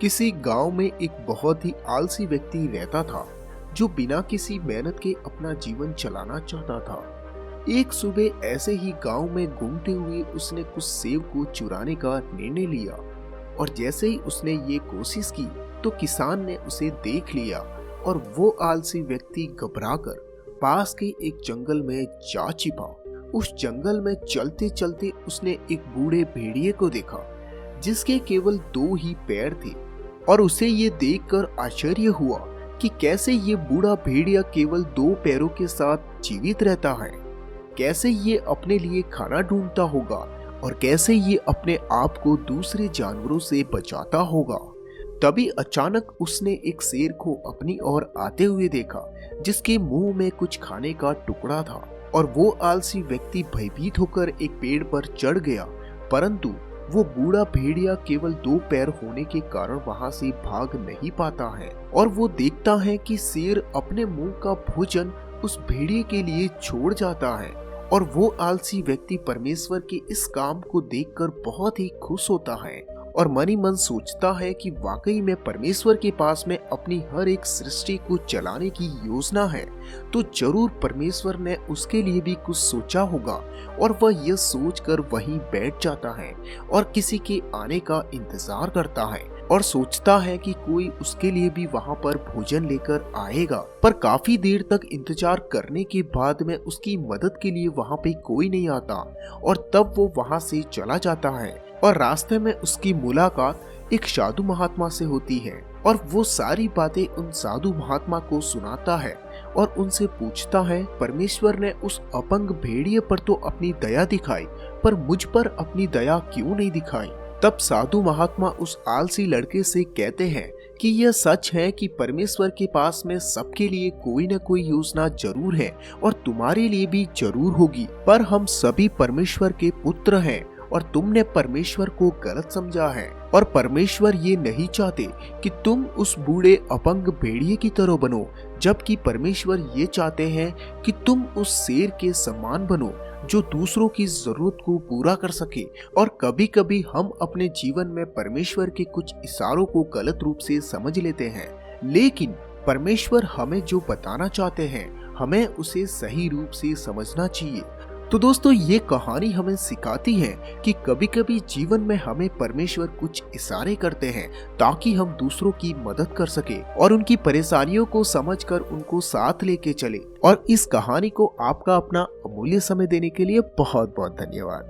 किसी गांव में एक बहुत ही आलसी व्यक्ति रहता था जो बिना किसी मेहनत के अपना जीवन चलाना चाहता था। एक सुबह ऐसे ही गांव में घूमते हुए उसने कुछ सेब को चुराने का निर्णय लिया और जैसे ही उसने ये कोशिश की तो किसान ने उसे देख लिया और वो आलसी व्यक्ति घबराकर पास के एक जंगल में जा छिपा। उस जंगल में चलते चलते उसने एक बूढ़े भेड़िए को देखा जिसके केवल 2 ही पैर थे और उसे ये देखकर आश्चर्य हुआ कि कैसे ये बूढ़ा भेड़िया केवल 2 पैरों के साथ जीवित रहता है, कैसे ये अपने लिए खाना ढूंढता होगा और कैसे ये अपने आप को दूसरे जानवरों से बचाता होगा। तभी अचानक उसने एक शेर को अपनी ओर आते हुए देखा जिसके मुंह में कुछ खाने का टुकड़ा था और वो आलसी व्यक्ति भयभीत होकर एक पेड़ पर चढ़ गया, परंतु वो बूढ़ा भेड़िया केवल 2 पैर होने के कारण वहां से भाग नहीं पाता है और वो देखता है कि शेर अपने मुंह का भोजन उस भेड़िए के लिए छोड़ जाता है और वो आलसी व्यक्ति परमेश्वर के इस काम को देखकर बहुत ही खुश होता है और मन ही मन सोचता है कि वाकई में परमेश्वर के पास में अपनी हर एक सृष्टि को चलाने की योजना है, तो जरूर परमेश्वर ने उसके लिए भी कुछ सोचा होगा। और वह यह सोचकर वहीं बैठ जाता है और किसी के आने का इंतजार करता है और सोचता है कि कोई उसके लिए भी वहां पर भोजन लेकर आएगा। पर काफी देर तक इंतजार करने के बाद में उसकी मदद के लिए वहां पे कोई नहीं आता और तब वो वहां से चला जाता है और रास्ते में उसकी मुलाकात एक साधु महात्मा से होती है और वो सारी बातें उन साधु महात्मा को सुनाता है और उनसे पूछता है, परमेश्वर ने उस अपंग भेड़िए पर तो अपनी दया दिखाई, पर मुझ पर अपनी दया क्यों नहीं दिखाई। तब साधु महात्मा उस आलसी लड़के से कहते हैं कि यह सच है कि परमेश्वर के पास में सबके लिए कोई न कोई योजना जरूर है और तुम्हारे लिए भी जरूर होगी, पर हम सभी परमेश्वर के पुत्र हैं और तुमने परमेश्वर को गलत समझा है और परमेश्वर ये नहीं चाहते कि तुम उस बूढ़े अपंग भेड़िए की तरह बनो, जबकि परमेश्वर ये चाहते हैं कि तुम उस शेर के समान बनो जो दूसरों की जरूरत को पूरा कर सके। और कभी कभी हम अपने जीवन में परमेश्वर के कुछ इशारों को गलत रूप से समझ लेते हैं, लेकिन परमेश्वर हमें जो बताना चाहते हैं हमें उसे सही रूप से समझना चाहिए। तो दोस्तों, ये कहानी हमें सिखाती है कि कभी कभी जीवन में हमें परमेश्वर कुछ इशारे करते हैं ताकि हम दूसरों की मदद कर सके और उनकी परेशानियों को समझकर उनको साथ लेके चले। और इस कहानी को आपका अपना अमूल्य समय देने के लिए बहुत बहुत धन्यवाद।